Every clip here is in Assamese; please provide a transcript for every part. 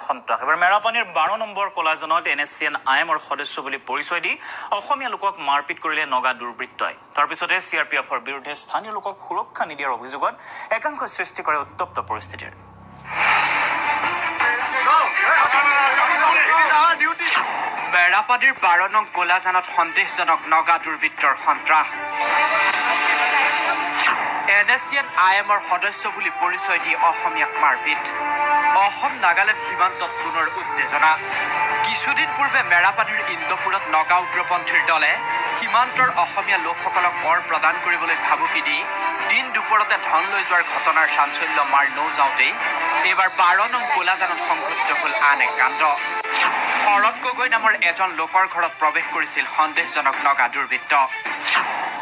সন্ত্ৰাস এবাৰ মেৰাপানীৰ 12 নম্বৰ কলাজনত NSCN আইএমৰ সদস্য বুলি পৰিচয় দি অসমীয়া লোকক মাৰপিট কৰিলে নগা দুৰ্বৃত্তই তাৰ পিছতে CRPFৰ বিৰুদ্ধে স্থানীয় লোকক সুৰক্ষা নিদিয়াৰ অভিযোগত একাংশ সৃষ্টি কৰে উত্তপ্ত পৰিস্থিতিৰ মেৰাপানীৰ 12 নং কলাজানত সন্দেহজনক নগা দুৰ্বৃত্তৰ সন্ত্ৰাস NSCN আইএমৰ সদস্য বুলি পৰিচয় দি অসমীয়াক মাৰপিট অসম নাগালেণ্ড সীমান্তত পুনৰ উত্তেজনা কিছুদিন পূৰ্বে মেৰাপানীৰ ইন্দপুৰত নগা উগ্ৰপন্থীৰ দলে সীমান্তৰ অসমীয়া লোকসকলক কৰ প্ৰদান কৰিবলৈ ভাবুকি দি দিন দুপৰতে ধন লৈ যোৱাৰ ঘটনাৰ চাঞ্চল্য মাৰ নৌযাওঁতেই এইবাৰ 12 নং কলাজানত সংঘটিত হ'ল আন এক কাণ্ড শৰৎ গগৈ নামৰ এজন লোকৰ ঘৰত প্ৰৱেশ কৰিছিল সন্দেহজনক নগা দুৰ্বৃত্ত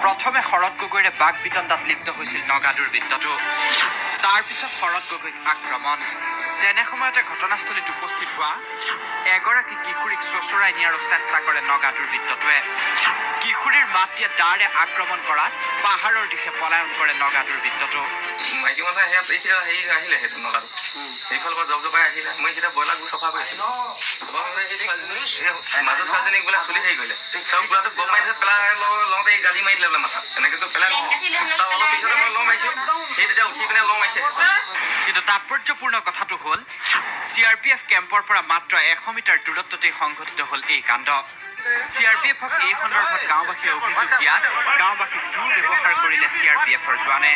প্ৰথমে শৰৎ গগৈৰে বাক বিতণ্ডাত লিপ্ত হৈছিল নগা দুৰ্বৃত্তটো তাৰ পিছত শৰৎ গগৈক আক্ৰমণ তেনে সময়তে ঘটনাস্থলীত উপস্থিত হোৱা এগৰাকী কিশোৰীক চোঁচৰাই নিয়াৰো চেষ্টা কৰে নগা দুৰ্বৃত্তটোৱে কিশোৰীৰ মাতৃয়ে দাৰে আক্ৰমণ কৰাত পাহাৰৰ দিশে পলায়ন কৰে নগা দুৰ্বৃত্তটো মাইকী মানুহ আহিলে সেইটো নগাটো সেইফালৰ পৰা জবজপাই আহিলে মই এতিয়া ব্ৰইলাৰ গু চফা কৰিছিলো মাজৰ ছোৱালীজনীক বোলে চুলি হেৰি কৰিলে চব বুঢ়াটো গম মাৰি পেলাই লওঁতে এই গালি মাৰি দিলে বোলে মাথা এনেকেতো পেলাই তাৰ অলপ পিছতে মই লওঁ মাৰিছো সেই তেতিয়া উঠি পিনে লওঁ মাৰিছে কিন্তু তাৎপৰ্যপূৰ্ণ কথাটো হ'ল CRPF কেম্পৰ পৰা মাত্ৰ 100 মিটাৰ দূৰত্বতেই সংঘটিত হ'ল এই কাণ্ড CRPFক এই সন্দৰ্ভত গাঁওবাসীয়ে অভিযোগ দিয়াত গাঁওবাসীক দুৰ্ব্যৱহাৰ কৰিলে CRPFৰ জোৱানে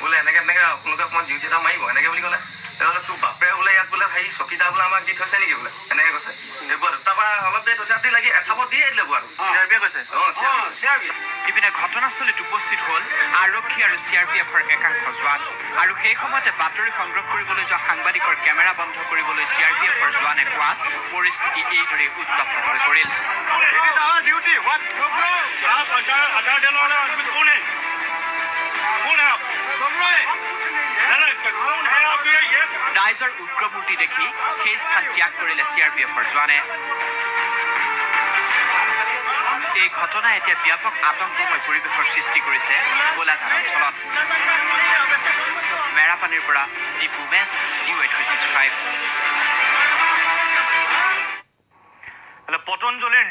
বোলে এনেকে আপোনালোকে অকণমান ডিউটি এটা মাৰিব এনেকে বুলি ক'লে তেতিয়াহ'লে তোৰ বাপে বোলে ইয়াত বোলে হেৰি চকীদাৰ বোলে আমাক দি থৈছে নেকি বোলে এনেকে কৈছে এইবোৰ তাৰপৰা অলপ দেৰি থিয়াতি লাগি এঠাপত দিয়ে দিলে বোৱাটো কৈছে ইপিনে ঘটনাস্থলীত উপস্থিত হ'ল আৰক্ষী আৰু CRPFৰ একাংশ জোৱান আৰু সেই সময়তে বাতৰি সংগ্ৰহ কৰিবলৈ যোৱা সাংবাদিকৰ কেমেৰা বন্ধ কৰিবলৈ CRPFৰ জোৱানে কোৱাত পৰিস্থিতি এইদৰে উত্তপ্ত হৈ পৰিল ৰাইজৰ উগ্ৰমূৰ্তি দেখি সেই স্থান ত্যাগ কৰিলে CRPFৰ জোৱানে এই ঘটনাই এতিয়া ব্যাপক আতংকময় পৰিৱেশৰ সৃষ্টি কৰিছে কলাজান অঞ্চলত মেৰাপানীৰ পৰা দীপু মেছ D865 পতঞ্জলিৰ